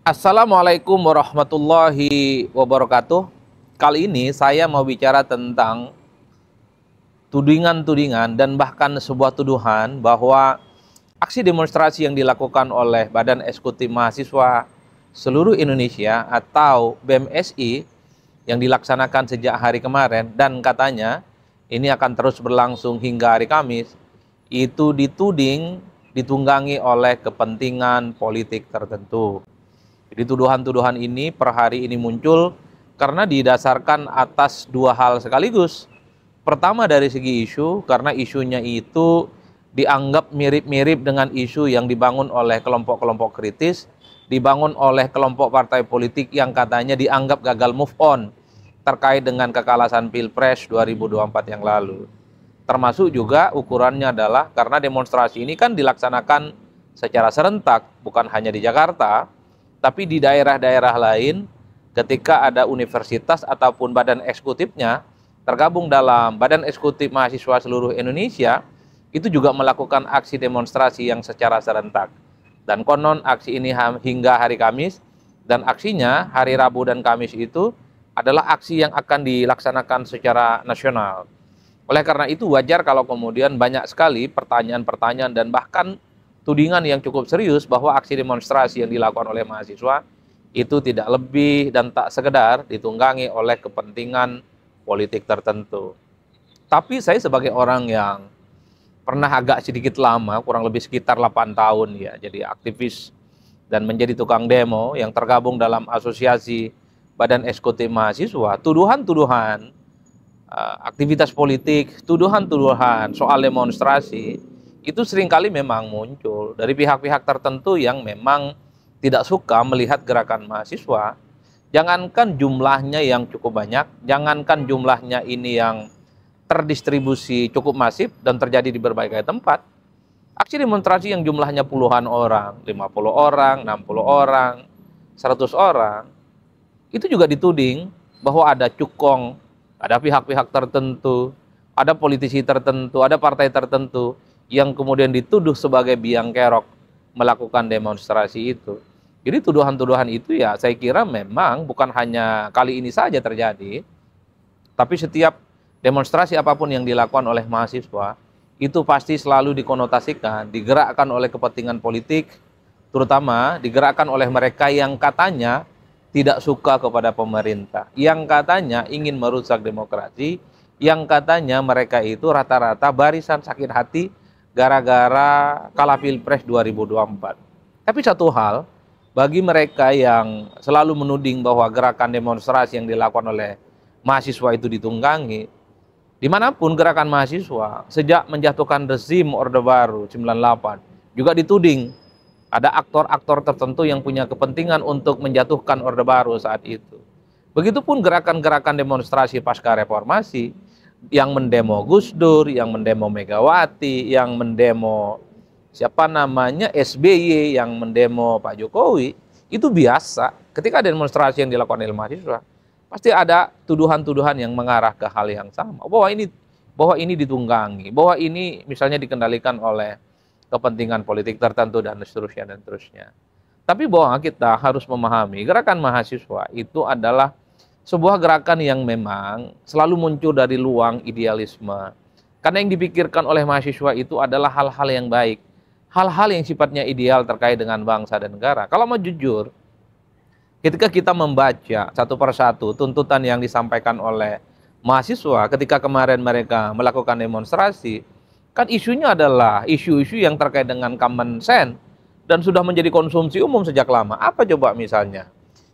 Assalamualaikum warahmatullahi wabarakatuh. Kali ini saya mau bicara tentang tudingan-tudingan dan bahkan sebuah tuduhan bahwa aksi demonstrasi yang dilakukan oleh Badan Eksekutif Mahasiswa seluruh Indonesia atau BMSI yang dilaksanakan sejak hari kemarin dan katanya ini akan terus berlangsung hingga hari Kamis, itu ditunggangi oleh kepentingan politik tertentu. Jadi tuduhan-tuduhan ini per hari ini muncul karena didasarkan atas dua hal sekaligus. Pertama dari segi isu, karena isunya itu dianggap mirip-mirip dengan isu yang dibangun oleh kelompok-kelompok kritis, dibangun oleh kelompok partai politik yang katanya dianggap gagal move on terkait dengan kekalasan Pilpres 2024 yang lalu. Termasuk juga ukurannya adalah karena demonstrasi ini kan dilaksanakan secara serentak, bukan hanya di Jakarta, tapi di daerah-daerah lain ketika ada universitas ataupun badan eksekutifnya tergabung dalam Badan Eksekutif Mahasiswa seluruh Indonesia, itu juga melakukan aksi demonstrasi yang secara serentak. Dan konon aksi ini hingga hari Kamis, dan aksinya hari Rabu dan Kamis itu adalah aksi yang akan dilaksanakan secara nasional. Oleh karena itu wajar kalau kemudian banyak sekali pertanyaan-pertanyaan dan bahkan tudingan yang cukup serius bahwa aksi demonstrasi yang dilakukan oleh mahasiswa itu tidak lebih dan tak sekedar ditunggangi oleh kepentingan politik tertentu. Tapi saya sebagai orang yang pernah agak sedikit lama, kurang lebih sekitar 8 tahun ya, jadi aktivis dan menjadi tukang demo yang tergabung dalam asosiasi Badan Eksekutif Mahasiswa, tuduhan-tuduhan aktivitas politik, tuduhan-tuduhan soal demonstrasi itu seringkali memang muncul dari pihak-pihak tertentu yang memang tidak suka melihat gerakan mahasiswa. Jangankan jumlahnya yang cukup banyak, jangankan jumlahnya ini yang terdistribusi cukup masif dan terjadi di berbagai tempat. Aksi demonstrasi yang jumlahnya puluhan orang, 50 orang, 60 orang, 100 orang, itu juga dituding bahwa ada cukong, ada pihak-pihak tertentu, ada politisi tertentu, ada partai tertentu yang kemudian dituduh sebagai biang kerok melakukan demonstrasi itu. Jadi tuduhan-tuduhan itu ya saya kira memang bukan hanya kali ini saja terjadi, tapi setiap demonstrasi apapun yang dilakukan oleh mahasiswa itu pasti selalu dikonotasikan, digerakkan oleh kepentingan politik, terutama digerakkan oleh mereka yang katanya tidak suka kepada pemerintah, yang katanya ingin merusak demokrasi, yang katanya mereka itu rata-rata barisan sakit hati gara-gara kalah Pilpres 2024. Tapi satu hal, bagi mereka yang selalu menuding bahwa gerakan demonstrasi yang dilakukan oleh mahasiswa itu ditunggangi, dimanapun gerakan mahasiswa, sejak menjatuhkan rezim Orde Baru 98, juga dituding ada aktor-aktor tertentu yang punya kepentingan untuk menjatuhkan Orde Baru saat itu. Begitupun gerakan-gerakan demonstrasi pasca reformasi, yang mendemo Gus Dur, yang mendemo Megawati, yang mendemo SBY, yang mendemo Pak Jokowi, itu biasa. Ketika ada demonstrasi yang dilakukan oleh mahasiswa, pasti ada tuduhan-tuduhan yang mengarah ke hal yang sama, bahwa ini ditunggangi, bahwa ini misalnya dikendalikan oleh kepentingan politik tertentu dan seterusnya dan seterusnya. Tapi bahwa kita harus memahami gerakan mahasiswa itu adalah sebuah gerakan yang memang selalu muncul dari luang idealisme. Karena yang dipikirkan oleh mahasiswa itu adalah hal-hal yang baik, hal-hal yang sifatnya ideal terkait dengan bangsa dan negara. Kalau mau jujur, ketika kita membaca satu persatu tuntutan yang disampaikan oleh mahasiswa ketika kemarin mereka melakukan demonstrasi, kan isunya adalah isu-isu yang terkait dengan common sense dan sudah menjadi konsumsi umum sejak lama. Apa coba misalnya?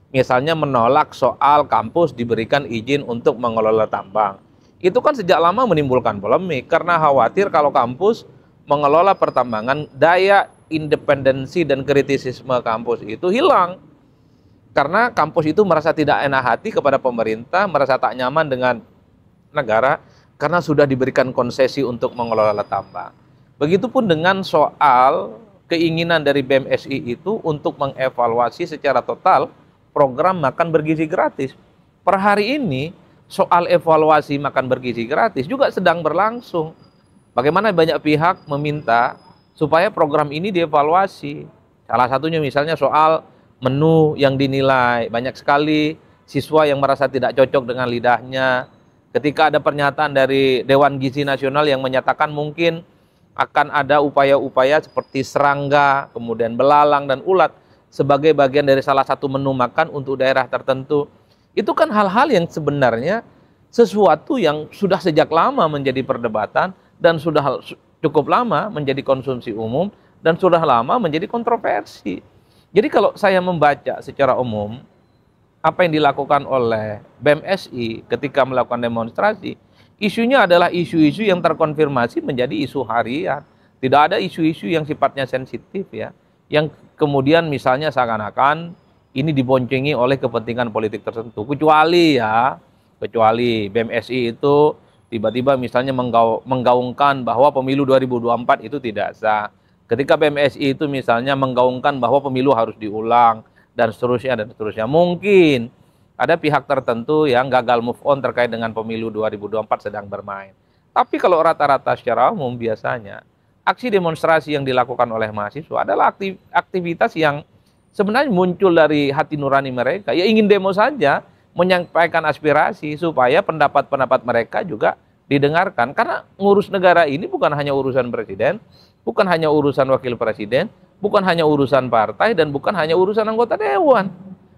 Misalnya menolak soal kampus diberikan izin untuk mengelola tambang. Itu kan sejak lama menimbulkan polemik karena khawatir kalau kampus mengelola pertambangan, daya independensi dan kritisisme kampus itu hilang. Karena kampus itu merasa tidak enak hati kepada pemerintah, merasa tak nyaman dengan negara karena sudah diberikan konsesi untuk mengelola tambang. Begitupun dengan soal keinginan dari BMSI itu untuk mengevaluasi secara total program makan bergizi gratis. Per hari ini soal evaluasi makan bergizi gratis juga sedang berlangsung. Bagaimana banyak pihak meminta supaya program ini dievaluasi. Salah satunya misalnya soal menu yang dinilai, banyak sekali siswa yang merasa tidak cocok dengan lidahnya. Ketika ada pernyataan dari Dewan Gizi Nasional yang menyatakan mungkin akan ada upaya-upaya seperti serangga, kemudian belalang dan ulat sebagai bagian dari salah satu menu makan untuk daerah tertentu. Itu kan hal-hal yang sebenarnya sesuatu yang sudah sejak lama menjadi perdebatan dan sudah cukup lama menjadi konsumsi umum dan sudah lama menjadi kontroversi. Jadi kalau saya membaca secara umum apa yang dilakukan oleh BMSI ketika melakukan demonstrasi, isunya adalah isu-isu yang terkonfirmasi menjadi isu harian. Tidak ada isu-isu yang sifatnya sensitif ya, yang kemudian misalnya seakan-akan ini diboncengi oleh kepentingan politik tertentu. Kecuali BMSI itu tiba-tiba misalnya menggaungkan bahwa pemilu 2024 itu tidak sah. Ketika BMSI itu misalnya menggaungkan bahwa pemilu harus diulang dan seterusnya. Mungkin ada pihak tertentu yang gagal move on terkait dengan pemilu 2024 sedang bermain. Tapi kalau rata-rata secara umum biasanya aksi demonstrasi yang dilakukan oleh mahasiswa adalah aktivitas yang sebenarnya muncul dari hati nurani mereka. Ya ingin demo saja, menyampaikan aspirasi supaya pendapat-pendapat mereka juga didengarkan. Karena ngurus negara ini bukan hanya urusan presiden, bukan hanya urusan wakil presiden, bukan hanya urusan partai, dan bukan hanya urusan anggota dewan.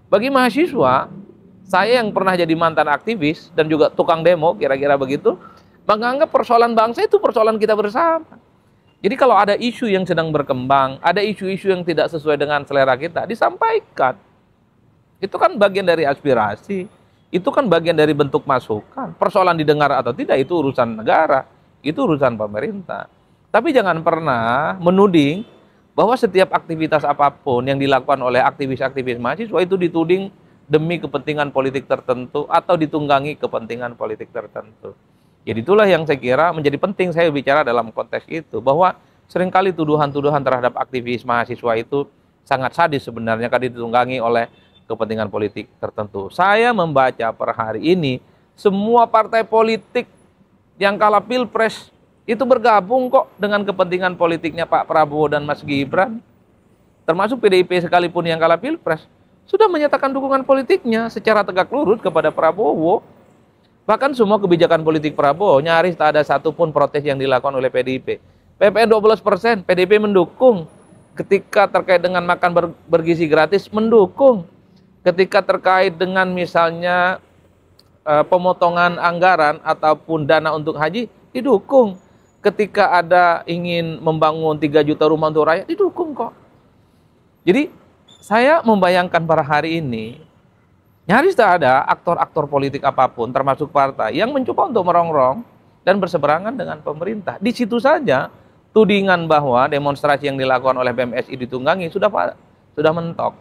Bagi mahasiswa, saya yang pernah jadi mantan aktivis dan juga tukang demo, kira-kira begitu, menganggap persoalan bangsa itu persoalan kita bersama. Jadi kalau ada isu yang sedang berkembang, ada isu-isu yang tidak sesuai dengan selera kita, disampaikan. Itu kan bagian dari aspirasi, itu kan bagian dari bentuk masukan. Persoalan didengar atau tidak itu urusan negara, itu urusan pemerintah. Tapi jangan pernah menuding bahwa setiap aktivitas apapun yang dilakukan oleh aktivis-aktivis mahasiswa itu dituding demi kepentingan politik tertentu atau ditunggangi kepentingan politik tertentu. Jadi itulah yang saya kira menjadi penting saya bicara dalam konteks itu, bahwa seringkali tuduhan-tuduhan terhadap aktivis mahasiswa itu sangat sadis sebenarnya karena ditunggangi oleh kepentingan politik tertentu. Saya membaca per hari ini semua partai politik yang kalah Pilpres itu bergabung kok dengan kepentingan politiknya Pak Prabowo dan Mas Gibran. Termasuk PDIP sekalipun yang kalah Pilpres sudah menyatakan dukungan politiknya secara tegak lurus kepada Prabowo. Bahkan semua kebijakan politik Prabowo nyaris tak ada satupun protes yang dilakukan oleh PDIP. PPN 12%, PDIP mendukung. Ketika terkait dengan makan bergizi gratis, mendukung. Ketika terkait dengan misalnya pemotongan anggaran ataupun dana untuk haji, didukung. Ketika ada ingin membangun 3 juta rumah untuk rakyat, didukung kok. Jadi saya membayangkan pada hari ini, nyaris tak ada aktor-aktor politik apapun, termasuk partai, yang mencoba untuk merongrong dan berseberangan dengan pemerintah. Di situ saja tudingan bahwa demonstrasi yang dilakukan oleh BMSI ditunggangi sudah mentok.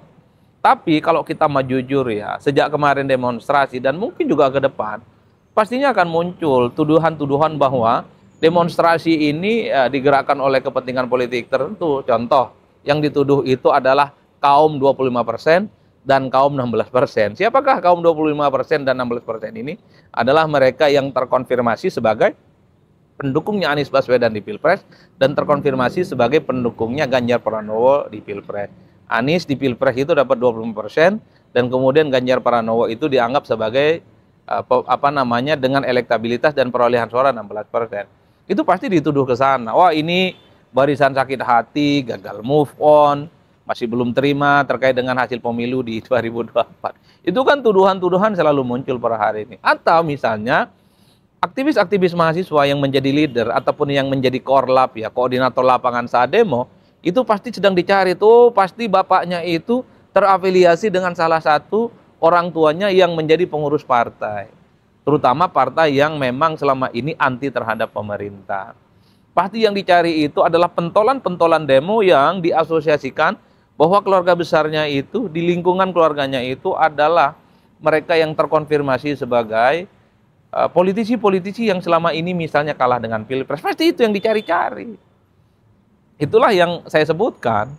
Tapi kalau kita mau jujur ya, sejak kemarin demonstrasi dan mungkin juga ke depan, pastinya akan muncul tuduhan-tuduhan bahwa demonstrasi ini digerakkan oleh kepentingan politik tertentu. Contoh, yang dituduh itu adalah kaum 25% dan kaum 16%. Siapakah kaum 25% dan 16% ini? Adalah mereka yang terkonfirmasi sebagai pendukungnya Anies Baswedan di Pilpres dan terkonfirmasi sebagai pendukungnya Ganjar Pranowo di Pilpres. Anies di Pilpres itu dapat 25% dan kemudian Ganjar Pranowo itu dianggap sebagai dengan elektabilitas dan perolehan suara 16%. Itu pasti dituduh ke sana. Wah, ini barisan sakit hati, gagal move on, masih belum terima terkait dengan hasil pemilu di 2024. Itu kan tuduhan-tuduhan selalu muncul per hari ini. Atau misalnya aktivis-aktivis mahasiswa yang menjadi leader ataupun yang menjadi korlap ya, koordinator lapangan saat demo, itu pasti sedang dicari tuh, pasti bapaknya itu terafiliasi dengan salah satu orang tuanya yang menjadi pengurus partai. Terutama partai yang memang selama ini anti terhadap pemerintah. Pasti yang dicari itu adalah pentolan-pentolan demo yang diasosiasikan bahwa keluarga besarnya itu, di lingkungan keluarganya itu adalah mereka yang terkonfirmasi sebagai politisi-politisi yang selama ini misalnya kalah dengan Pilpres. Pasti itu yang dicari-cari. Itulah yang saya sebutkan.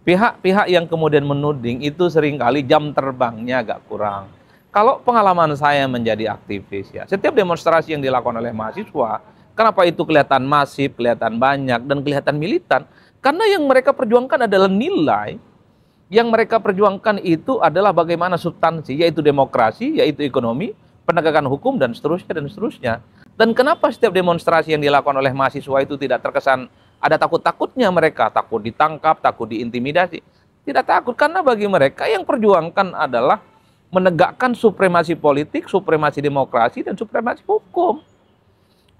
Pihak-pihak yang kemudian menuding itu seringkali jam terbangnya agak kurang. Kalau pengalaman saya menjadi aktivis ya, setiap demonstrasi yang dilakukan oleh mahasiswa, kenapa itu kelihatan masif, kelihatan banyak, dan kelihatan militan? Karena yang mereka perjuangkan adalah nilai Yang mereka perjuangkan itu adalah bagaimana substansi, yaitu demokrasi, yaitu ekonomi, penegakan hukum, dan seterusnya, dan seterusnya. Dan kenapa setiap demonstrasi yang dilakukan oleh mahasiswa itu tidak terkesan ada takut-takutnya mereka, takut ditangkap, takut diintimidasi. Tidak takut, karena bagi mereka yang perjuangkan adalah menegakkan supremasi politik, supremasi demokrasi, dan supremasi hukum.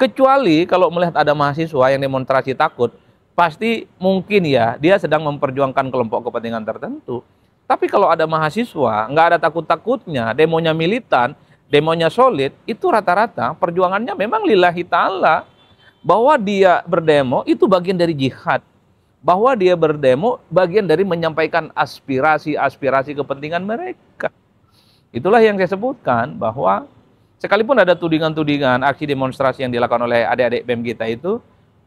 Kecuali kalau melihat ada mahasiswa yang demonstrasi takut, pasti mungkin ya dia sedang memperjuangkan kelompok kepentingan tertentu. Tapi kalau ada mahasiswa, nggak ada takut-takutnya, demonya militan, demonya solid, itu rata-rata perjuangannya memang lillahi ta'ala. Bahwa dia berdemo itu bagian dari jihad. Bahwa dia berdemo bagian dari menyampaikan aspirasi-aspirasi kepentingan mereka. Itulah yang saya sebutkan, bahwa sekalipun ada tudingan-tudingan aksi demonstrasi yang dilakukan oleh adik-adik BEM kita itu,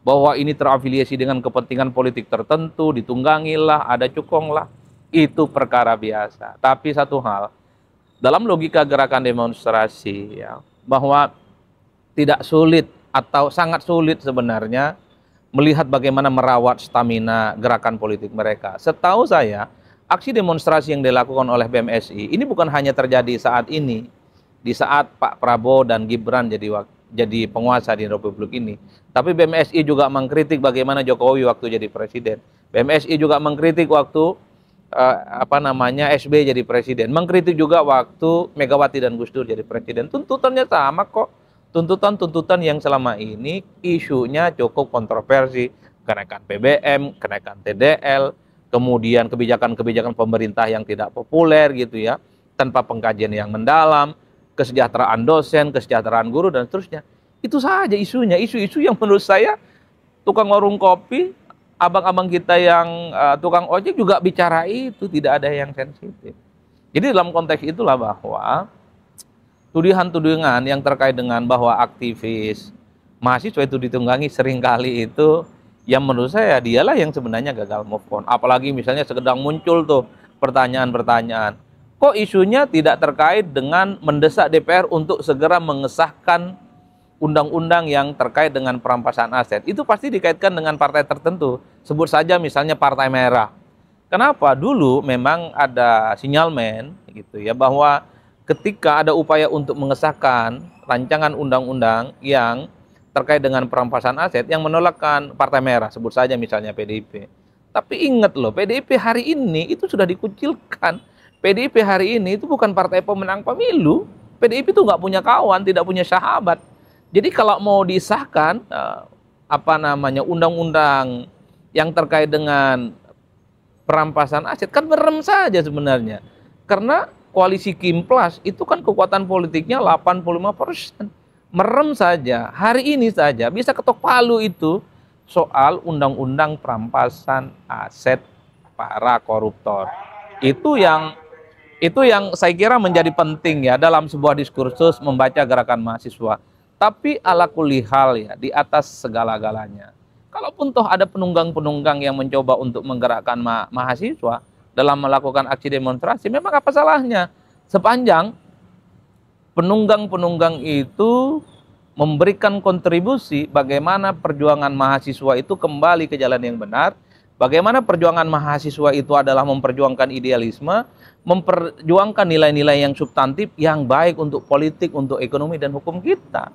bahwa ini terafiliasi dengan kepentingan politik tertentu, ditunggangilah, ada cukonglah, itu perkara biasa. Tapi satu hal, dalam logika gerakan demonstrasi, ya, bahwa tidak sulit atau sangat sulit sebenarnya melihat bagaimana merawat stamina gerakan politik mereka. Setahu saya, aksi demonstrasi yang dilakukan oleh BMSI ini bukan hanya terjadi saat ini, di saat Pak Prabowo dan Gibran jadi penguasa di Republik ini. Tapi BMSI juga mengkritik bagaimana Jokowi waktu jadi presiden. BMSI juga mengkritik waktu SBY jadi presiden. Mengkritik juga waktu Megawati dan Gus Dur jadi presiden. Tuntutannya sama kok. Tuntutan-tuntutan yang selama ini isunya cukup kontroversi. Kenaikan BBM, kenaikan TDL, kemudian kebijakan-kebijakan pemerintah yang tidak populer gitu ya, tanpa pengkajian yang mendalam, kesejahteraan dosen, kesejahteraan guru, dan seterusnya. Itu saja isunya, isu-isu yang menurut saya tukang warung kopi, abang-abang kita yang tukang ojek juga bicara itu, tidak ada yang sensitif. Jadi dalam konteks itulah bahwa tuduhan-tuduhan yang terkait dengan bahwa aktivis mahasiswa itu ditunggangi seringkali itu, yang menurut saya dialah yang sebenarnya gagal move on. Apalagi misalnya sedang muncul tuh pertanyaan-pertanyaan, kok isunya tidak terkait dengan mendesak DPR untuk segera mengesahkan undang-undang yang terkait dengan perampasan aset. Itu pasti dikaitkan dengan partai tertentu. Sebut saja misalnya Partai Merah. Kenapa? Dulu memang ada sinyalmen gitu ya, bahwa ketika ada upaya untuk mengesahkan rancangan undang-undang yang terkait dengan perampasan aset, yang menolakkan Partai Merah, sebut saja misalnya PDIP. Tapi ingat loh, PDIP hari ini itu sudah dikucilkan. PDIP hari ini itu bukan partai pemenang pemilu. PDIP itu nggak punya kawan, tidak punya sahabat. Jadi kalau mau disahkan undang-undang yang terkait dengan perampasan aset, kan merem saja sebenarnya. Karena koalisi Kimplas itu kan kekuatan politiknya 85%. Merem saja, hari ini saja bisa ketok palu itu soal undang-undang perampasan aset para koruptor. Itu yang saya kira menjadi penting ya dalam sebuah diskursus membaca gerakan mahasiswa. Tapi ala kulli hal ya, di atas segala-galanya, kalaupun toh ada penunggang-penunggang yang mencoba untuk menggerakkan mahasiswa dalam melakukan aksi demonstrasi, memang apa salahnya? Sepanjang penunggang-penunggang itu memberikan kontribusi bagaimana perjuangan mahasiswa itu kembali ke jalan yang benar, bagaimana perjuangan mahasiswa itu adalah memperjuangkan idealisme, memperjuangkan nilai-nilai yang substantif, yang baik untuk politik, untuk ekonomi, dan hukum kita.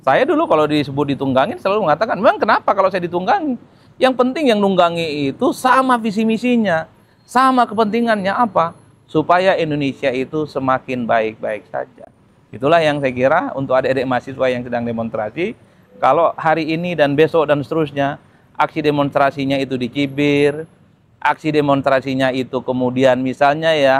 Saya dulu kalau disebut ditunggangin selalu mengatakan, memang kenapa kalau saya ditunggangi? Yang penting yang nunggangi itu sama visi misinya, sama kepentingannya apa? Supaya Indonesia itu semakin baik-baik saja. Itulah yang saya kira untuk adik-adik mahasiswa yang sedang demonstrasi. Kalau hari ini dan besok dan seterusnya, aksi demonstrasinya itu dicibir, aksi demonstrasinya itu kemudian misalnya ya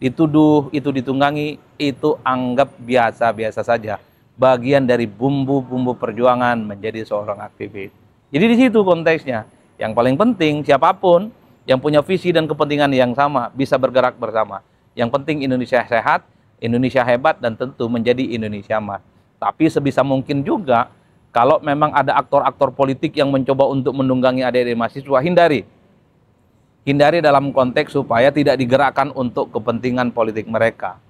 dituduh, itu ditunggangi, itu anggap biasa-biasa saja. Bagian dari bumbu-bumbu perjuangan menjadi seorang aktivis. Jadi di situ konteksnya. Yang paling penting siapapun yang punya visi dan kepentingan yang sama bisa bergerak bersama. Yang penting Indonesia sehat, Indonesia hebat, dan tentu menjadi Indonesia emas. Tapi sebisa mungkin juga kalau memang ada aktor-aktor politik yang mencoba untuk menunggangi adik-adik mahasiswa, hindari. Hindari dalam konteks supaya tidak digerakkan untuk kepentingan politik mereka.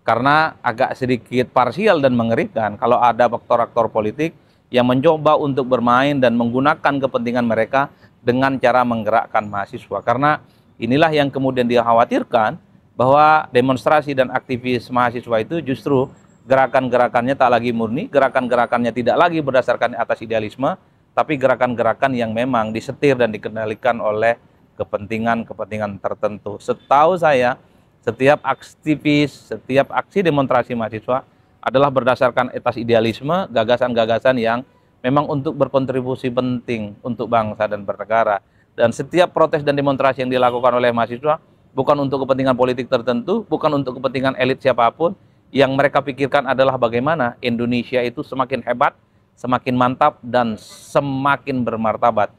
Karena agak sedikit parsial dan mengerikan kalau ada aktor-aktor politik yang mencoba untuk bermain dan menggunakan kepentingan mereka dengan cara menggerakkan mahasiswa. Karena Inilah yang kemudian dia khawatirkan, bahwa demonstrasi dan aktivis mahasiswa itu justru gerakan-gerakannya tak lagi murni, gerakan-gerakannya tidak lagi berdasarkan atas idealisme, tapi gerakan-gerakan yang memang disetir dan dikendalikan oleh kepentingan-kepentingan tertentu. Setahu saya, setiap aktivis, setiap aksi demonstrasi mahasiswa adalah berdasarkan etos idealisme, gagasan-gagasan yang memang untuk berkontribusi penting untuk bangsa dan bernegara. Dan setiap protes dan demonstrasi yang dilakukan oleh mahasiswa bukan untuk kepentingan politik tertentu, bukan untuk kepentingan elit siapapun. Yang mereka pikirkan adalah bagaimana Indonesia itu semakin hebat, semakin mantap, dan semakin bermartabat.